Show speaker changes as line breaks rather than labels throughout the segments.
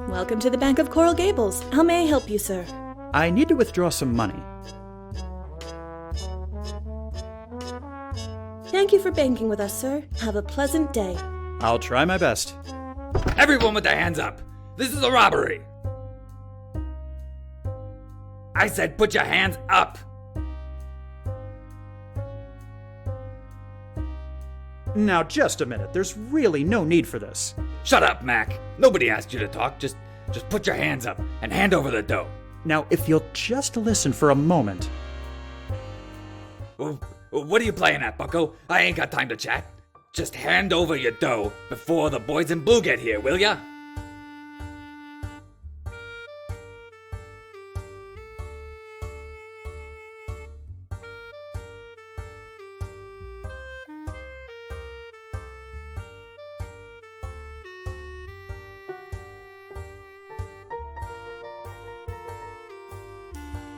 Welcome to the Bank of Coral Gables. How may I help you, sir?
I need to withdraw some money.
Thank you for banking with us, sir. Have a pleasant day.
I'll try my best.
Everyone with their hands up! This is a robbery! I said put your hands up!
Now, just a minute. There's really no need for this.
Shut up, Mac. Nobody asked you to talk. Just put your hands up and hand over the dough.
Now, if you'll just listen for a moment.
What are you playing at, bucko? I ain't got time to chat. Just hand over your dough before the boys in blue get here, will ya?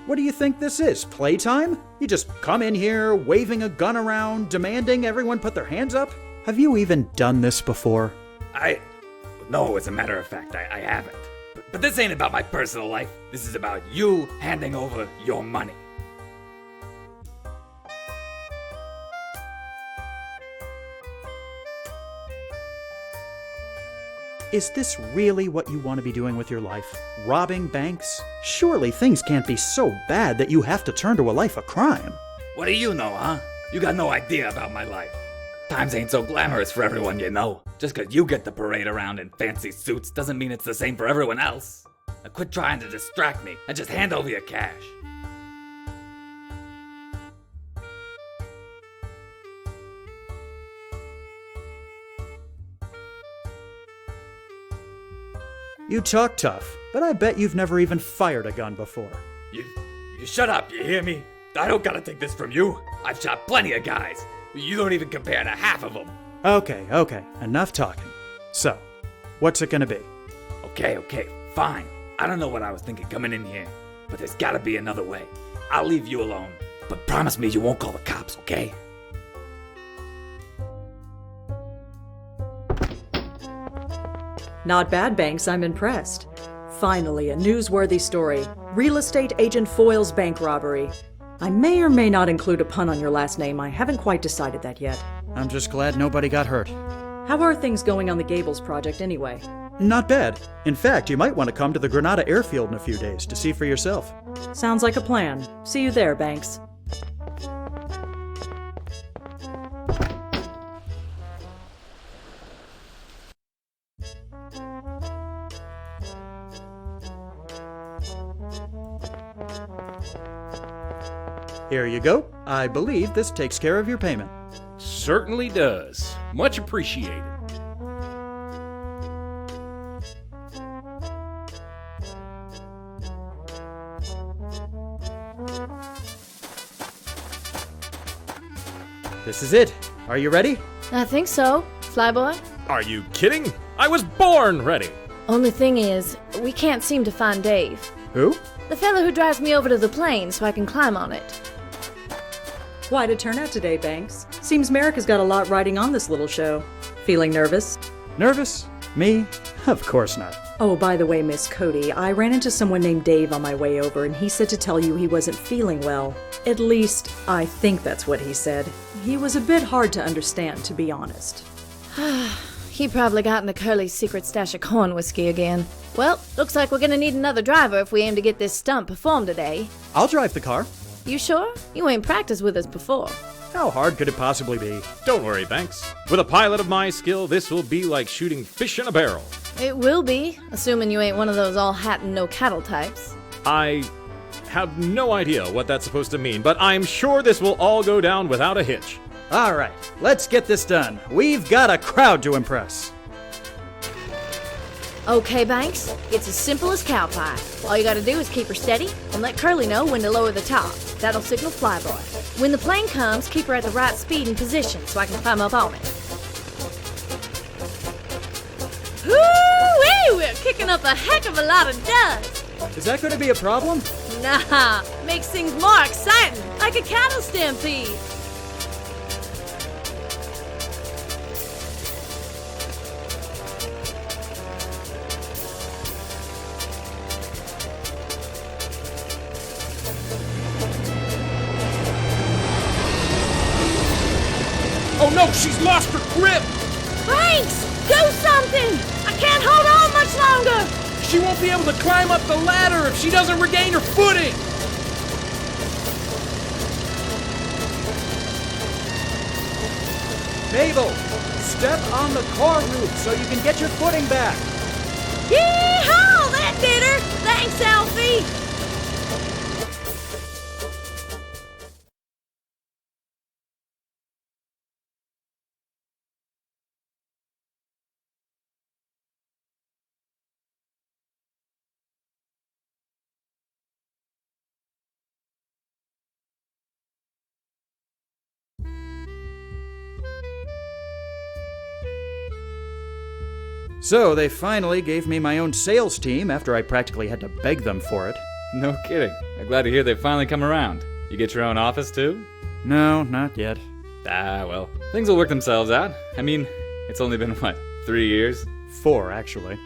What do you think this is, playtime? You just come in here, waving a gun around, demanding everyone put their hands up? Have you even done this before?
No, as a matter of fact, I haven't. But this ain't about my personal life. This is about you handing over your money.
Is this really what you want to be doing with your life? Robbing banks? Surely things can't be so bad that you have to turn to a life of crime.
What do you know, huh? You got no idea about my life. Times ain't so glamorous for everyone you know. Just 'cause you get to parade around in fancy suits doesn't mean it's the same for everyone else. Now quit trying to distract me and just hand over your cash.
You talk tough, but I bet you've never even fired a gun before.
You shut up, you hear me? I don't gotta take this from you. I've shot plenty of guys. You don't even compare to half of them.
Okay, enough talking. So, what's it gonna be?
Okay, fine. I don't know what I was thinking coming in here, but there's gotta be another way. I'll leave you alone, but promise me you won't call the cops, okay?
Not bad, Banks. I'm impressed. Finally, a newsworthy story. Real estate agent foils bank robbery. I may or may not include a pun on your last name. I haven't quite decided that yet.
I'm just glad nobody got hurt.
How are things going on the Gables project anyway?
Not bad. In fact, you might want to come to the Granada airfield in a few days to see for yourself.
Sounds like a plan. See you there, Banks.
Here you go. I believe this takes care of your payment.
Certainly does. Much appreciated.
This is it. Are you ready?
I think so, Flyboy.
Are you kidding? I was born ready.
Only thing is, we can't seem to find Dave.
Who?
The fellow who drives me over to the plane so I can climb on it.
Quite a turnout today, Banks. Seems Merrick has got a lot riding on this little show. Feeling nervous?
Nervous? Me? Of course not.
Oh, by the way, Miss Cody, I ran into someone named Dave on my way over, and he said to tell you he wasn't feeling well. At least, I think that's what he said. He was a bit hard to understand, to be honest.
He probably got into Curly's secret stash of corn whiskey again. Well, looks like we're gonna need another driver if we aim to get this stunt performed today.
I'll drive the car.
You sure? You ain't practiced with us before.
How hard could it possibly be?
Don't worry, Banks. With a pilot of my skill, this will be like shooting fish in a barrel.
It will be, assuming you ain't one of those all hat and no cattle types.
I have no idea what that's supposed to mean, but I'm sure this will all go down without a hitch.
All right, let's get this done. We've got a crowd to impress.
Okay, Banks, it's as simple as cow pie. All you gotta do is keep her steady and let Curly know when to lower the top. That'll signal Flyboy. When the plane comes, keep her at the right speed and position so I can climb up on it. Woo-wee! We're kicking up a heck of a lot of dust.
Is that going to be a problem?
Nah, makes things more exciting, like a cattle stampede.
She's lost her grip!
Banks, do something! I can't hold on much longer!
She won't be able to climb up the ladder if she doesn't regain her footing!
Mabel, step on the car roof so you can get your footing back.
Yee-haw! That did her! Thanks, Alfie!
So they finally gave me my own sales team after I practically had to beg them for it.
No kidding. I'm glad to hear they've finally come around. You get your own office too?
No, not yet.
Ah, well, things will work themselves out. I mean, it's only been, 3 years?
4, actually.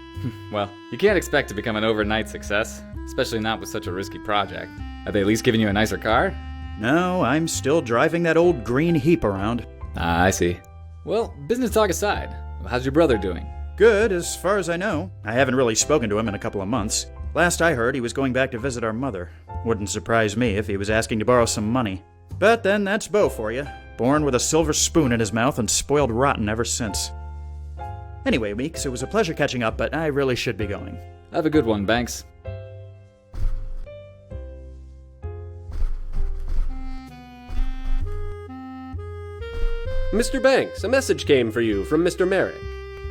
Well, you can't expect to become an overnight success, especially not with such a risky project. Have they at least given you a nicer car?
No, I'm still driving that old green heap around.
Ah, I see. Well, business talk aside, how's your brother doing?
Good, as far as I know. I haven't really spoken to him in a couple of months. Last I heard, he was going back to visit our mother. Wouldn't surprise me if he was asking to borrow some money. But then that's Beau for you. Born with a silver spoon in his mouth and spoiled rotten ever since. Anyway, Meeks, it was a pleasure catching up, but I really should be going.
Have a good one, Banks.
Mr. Banks, a message came for you from Mr. Merrick.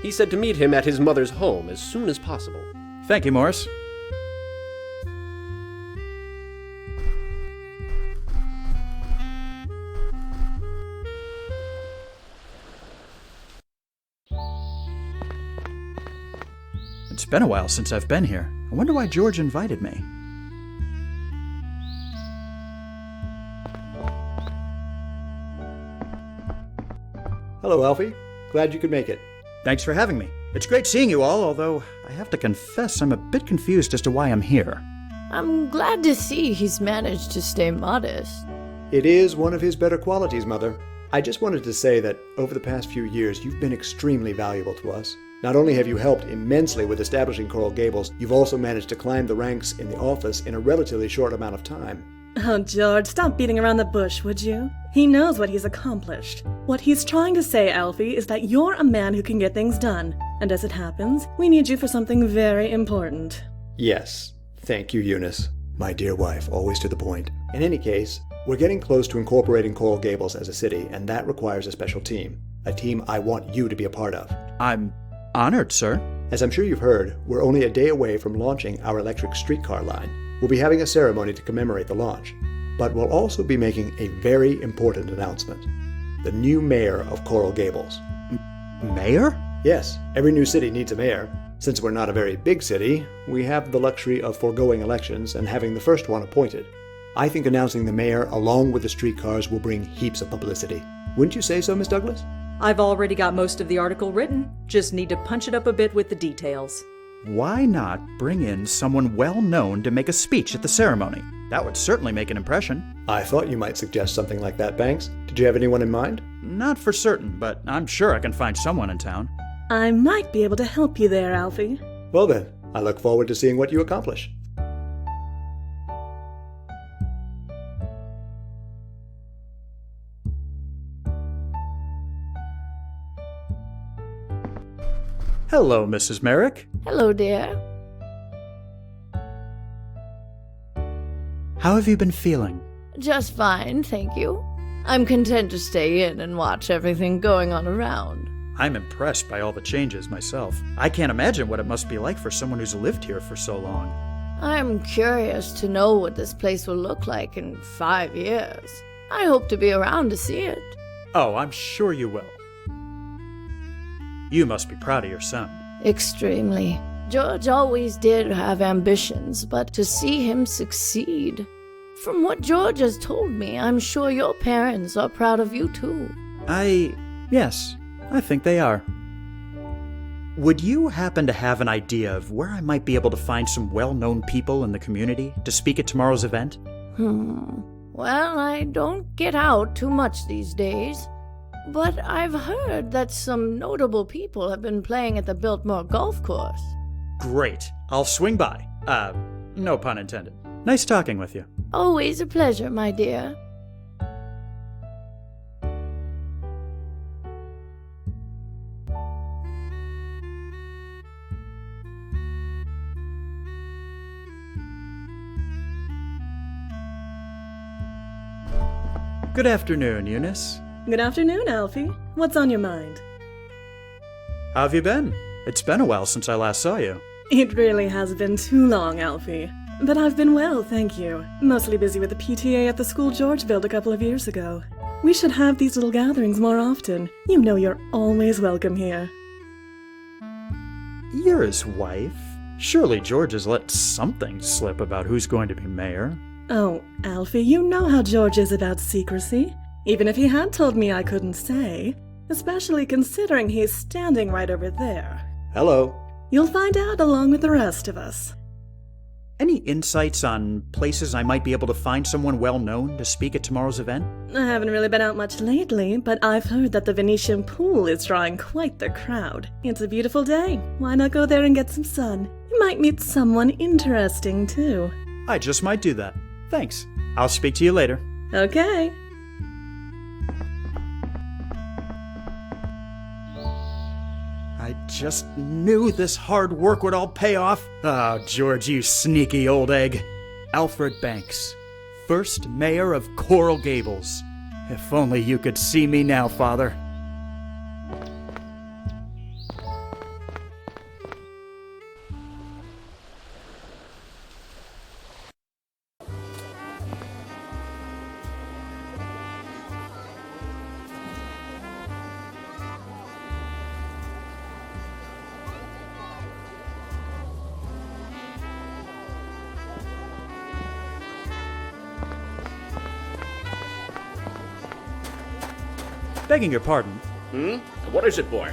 He said to meet him at his mother's home as soon as possible.
Thank you, Morris. It's been a while since I've been here. I wonder why George invited me.
Hello, Alfie. Glad you could make it.
Thanks for having me. It's great seeing you all, although I have to confess I'm a bit confused as to why I'm here.
I'm glad to see he's managed to stay modest.
It is one of his better qualities, Mother. I just wanted to say that over the past few years, you've been extremely valuable to us. Not only have you helped immensely with establishing Coral Gables, you've also managed to climb the ranks in the office in a relatively short amount of time.
Oh, George, stop beating around the bush, would you? He knows what he's accomplished. What he's trying to say, Alfie, is that you're a man who can get things done. And as it happens, we need you for something very important.
Yes. Thank you, Eunice. My dear wife, always to the point. In any case, we're getting close to incorporating Coral Gables as a city, and that requires a special team. A team I want you to be a part of.
I'm honored, sir.
As I'm sure you've heard, we're only a day away from launching our electric streetcar line. We'll be having a ceremony to commemorate the launch. But we'll also be making a very important announcement. The new mayor of Coral Gables.
Mayor?
Yes, every new city needs a mayor. Since we're not a very big city, we have the luxury of foregoing elections and having the first one appointed. I think announcing the mayor along with the streetcars will bring heaps of publicity. Wouldn't you say so, Miss Douglas?
I've already got most of the article written. Just need to punch it up a bit with the details.
Why not bring in someone well-known to make a speech at the ceremony? That would certainly make an impression.
I thought you might suggest something like that, Banks. Did you have anyone in mind?
Not for certain, but I'm sure I can find someone in town.
I might be able to help you there, Alfie.
Well then, I look forward to seeing what you accomplish.
Hello, Mrs. Merrick.
Hello, dear.
How have you been feeling?
Just fine, thank you. I'm content to stay in and watch everything going on around.
I'm impressed by all the changes myself. I can't imagine what it must be like for someone who's lived here for so long.
I'm curious to know what this place will look like in 5 years. I hope to be around to see it.
Oh, I'm sure you will. You must be proud of your son.
Extremely. George always did have ambitions, but to see him succeed. From what George has told me, I'm sure your parents are proud of you too.
Yes, I think they are. Would you happen to have an idea of where I might be able to find some well-known people in the community to speak at tomorrow's event?
Well, I don't get out too much these days. But I've heard that some notable people have been playing at the Biltmore Golf Course.
Great. I'll swing by. No pun intended. Nice talking with you.
Always a pleasure, my dear.
Good afternoon, Eunice.
Good afternoon, Alfie. What's on your mind?
How have you been? It's been a while since I last saw you.
It really has been too long, Alfie. But I've been well, thank you. Mostly busy with the PTA at the school George built a couple of years ago. We should have these little gatherings more often. You know you're always welcome here.
You're his wife. Surely George has let something slip about who's going to be mayor.
Oh, Alfie, you know how George is about secrecy. Even if he had told me I couldn't say. Especially considering he's standing right over there.
Hello.
You'll find out along with the rest of us.
Any insights on places I might be able to find someone well-known to speak at tomorrow's event?
I haven't really been out much lately, but I've heard that the Venetian pool is drawing quite the crowd. It's a beautiful day. Why not go there and get some sun? You might meet someone interesting, too.
I just might do that. Thanks. I'll speak to you later.
Okay.
I just knew this hard work would all pay off. Oh, George, you sneaky old egg. Alfred Banks, first mayor of Coral Gables. If only you could see me now, Father. Begging your pardon.
What is it, boy?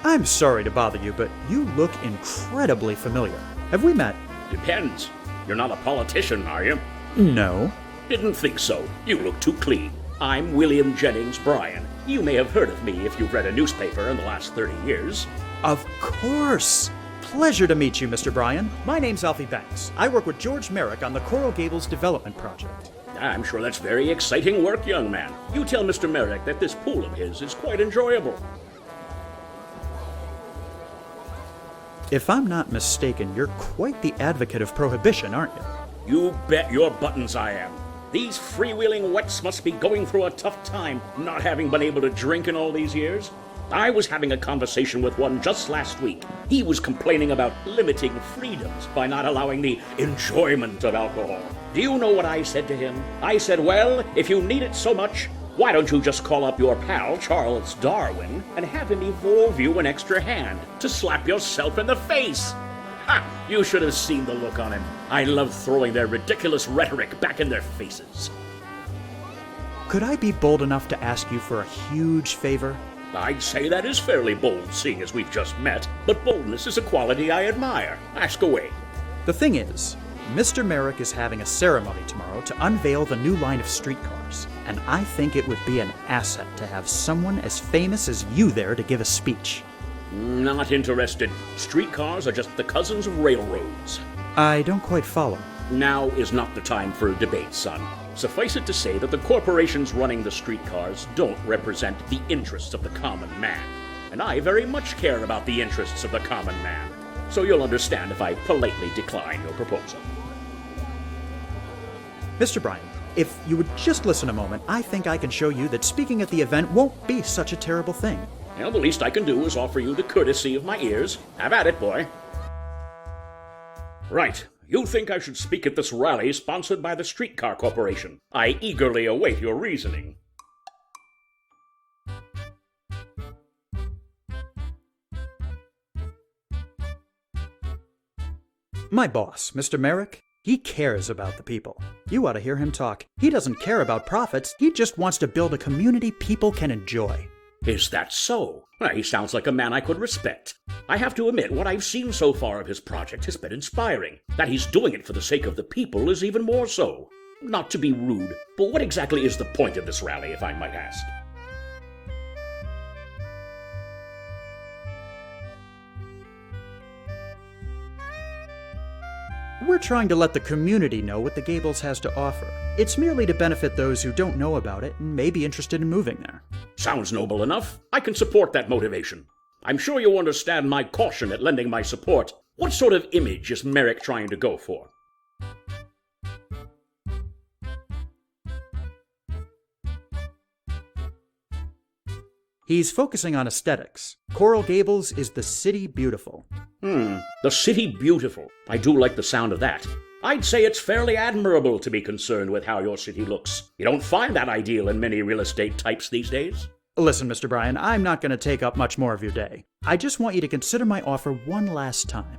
I'm sorry to bother you, but you look incredibly familiar. Have we met?
Depends. You're not a politician, are you?
No.
Didn't think so. You look too clean. I'm William Jennings Bryan. You may have heard of me if you've read a newspaper in the last 30 years.
Of course. Pleasure to meet you, Mr. Bryan. My name's Alfie Banks. I work with George Merrick on the Coral Gables Development Project.
I'm sure that's very exciting work, young man. You tell Mr. Merrick that this pool of his is quite enjoyable.
If I'm not mistaken, you're quite the advocate of prohibition, aren't you?
You bet your buttons I am. These freewheeling wets must be going through a tough time, not having been able to drink in all these years. I was having a conversation with one just last week. He was complaining about limiting freedoms by not allowing the enjoyment of alcohol. Do you know what I said to him? I said, well, if you need it so much, why don't you just call up your pal, Charles Darwin, and have him evolve you an extra hand to slap yourself in the face? Ha! You should have seen the look on him. I love throwing their ridiculous rhetoric back in their faces.
Could I be bold enough to ask you for a huge favor?
I'd say that is fairly bold, seeing as we've just met, but boldness is a quality I admire. Ask away.
The thing is, Mr. Merrick is having a ceremony tomorrow to unveil the new line of streetcars, and I think it would be an asset to have someone as famous as you there to give a speech.
Not interested. Streetcars are just the cousins of railroads.
I don't quite follow.
Now is not the time for a debate, son. Suffice it to say that the corporations running the streetcars don't represent the interests of the common man. And I very much care about the interests of the common man. So you'll understand if I politely decline your proposal.
Mr. Bryan, if you would just listen a moment, I think I can show you that speaking at the event won't be such a terrible thing.
Well, the least I can do is offer you the courtesy of my ears. Have at it, boy. Right. You think I should speak at this rally sponsored by the Streetcar Corporation. I eagerly await your reasoning.
My boss, Mr. Merrick, he cares about the people. You ought to hear him talk. He doesn't care about profits. He just wants to build a community people can enjoy.
Is that so? Well, he sounds like a man I could respect. I have to admit, what I've seen so far of his project has been inspiring. That he's doing it for the sake of the people is even more so. Not to be rude, but what exactly is the point of this rally, if I might ask?
We're trying to let the community know what the Gables has to offer. It's merely to benefit those who don't know about it and may be interested in moving there.
Sounds noble enough. I can support that motivation. I'm sure you understand my caution at lending my support. What sort of image is Merrick trying to go for?
He's focusing on aesthetics. Coral Gables is the city beautiful.
The city beautiful. I do like the sound of that. I'd say it's fairly admirable to be concerned with how your city looks. You don't find that ideal in many real estate types these days.
Listen, Mr. Bryan, I'm not going to take up much more of your day. I just want you to consider my offer one last time.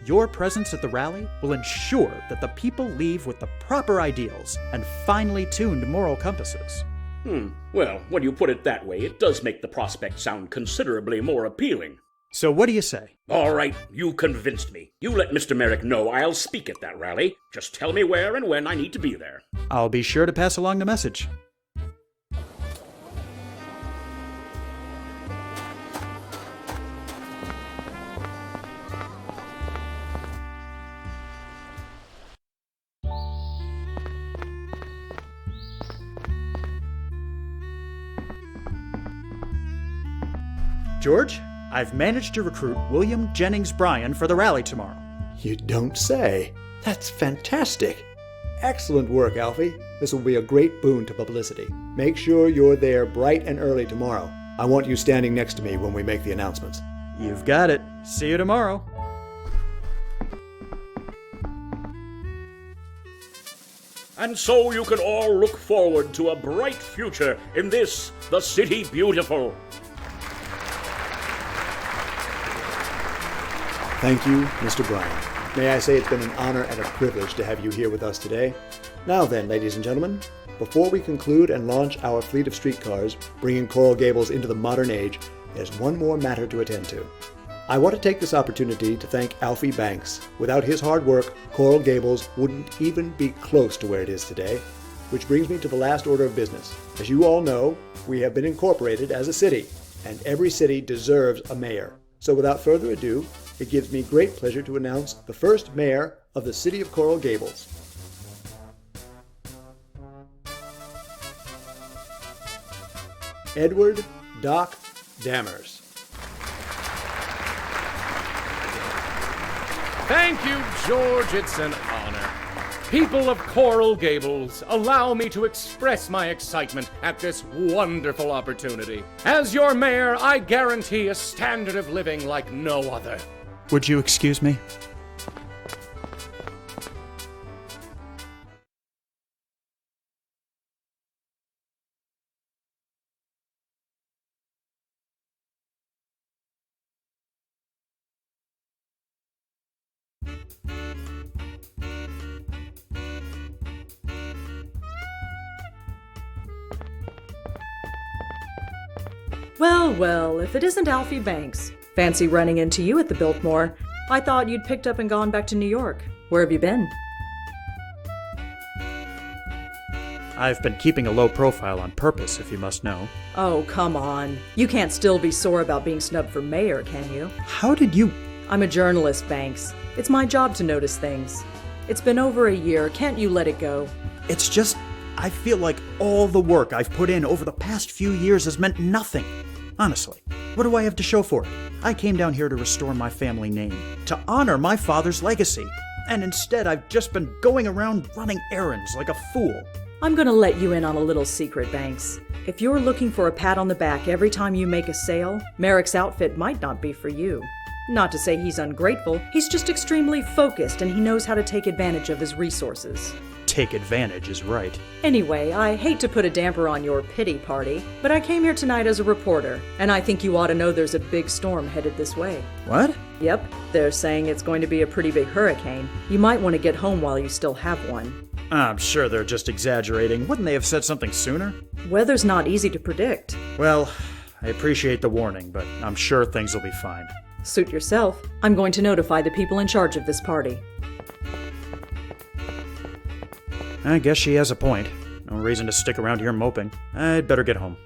Your presence at the rally will ensure that the people leave with the proper ideals and finely tuned moral compasses.
Well, when you put it that way, it does make the prospect sound considerably more appealing.
So what do you say?
All right, you convinced me. You let Mr. Merrick know I'll speak at that rally. Just tell me where and when I need to be there.
I'll be sure to pass along the message. George, I've managed to recruit William Jennings Bryan for the rally tomorrow.
You don't say. That's fantastic. Excellent work, Alfie. This will be a great boon to publicity. Make sure you're there bright and early tomorrow. I want you standing next to me when we make the announcements.
You've got it. See you tomorrow.
And so you can all look forward to a bright future in this, the City Beautiful.
Thank you, Mr. Bryan. May I say it's been an honor and a privilege to have you here with us today. Now then, ladies and gentlemen, before we conclude and launch our fleet of streetcars, bringing Coral Gables into the modern age, there's one more matter to attend to. I want to take this opportunity to thank Alfie Banks. Without his hard work, Coral Gables wouldn't even be close to where it is today. Which brings me to the last order of business. As you all know, we have been incorporated as a city, and every city deserves a mayor. So without further ado, it gives me great pleasure to announce the first mayor of the city of Coral Gables. Edward Doc Dammers.
Thank you, George. It's an honor. People of Coral Gables, allow me to express my excitement at this wonderful opportunity. As your mayor, I guarantee a standard of living like no other.
Would you excuse me?
Well, if it isn't Alfie Banks. Fancy running into you at the Biltmore. I thought you'd picked up and gone back to New York. Where have you been?
I've been keeping a low profile on purpose, if you must know.
Oh, come on. You can't still be sore about being snubbed for mayor, can you?
How did you...
I'm a journalist, Banks. It's my job to notice things. It's been over a year. Can't you let it go?
It's just... I feel like all the work I've put in over the past few years has meant nothing. Honestly, what do I have to show for it? I came down here to restore my family name, to honor my father's legacy, and instead I've just been going around running errands like a fool.
I'm gonna let you in on a little secret, Banks. If you're looking for a pat on the back every time you make a sale, Merrick's outfit might not be for you. Not to say he's ungrateful, he's just extremely focused and he knows how to take advantage of his resources.
Take advantage is right.
Anyway, I hate to put a damper on your pity party, but I came here tonight as a reporter, and I think you ought to know there's a big storm headed this way.
What?
Yep, they're saying it's going to be a pretty big hurricane. You might want to get home while you still have one.
I'm sure they're just exaggerating. Wouldn't they have said something sooner?
Weather's not easy to predict.
Well, I appreciate the warning, but I'm sure things will be fine.
Suit yourself. I'm going to notify the people in charge of this party.
I guess she has a point. No reason to stick around here moping. I'd better get home.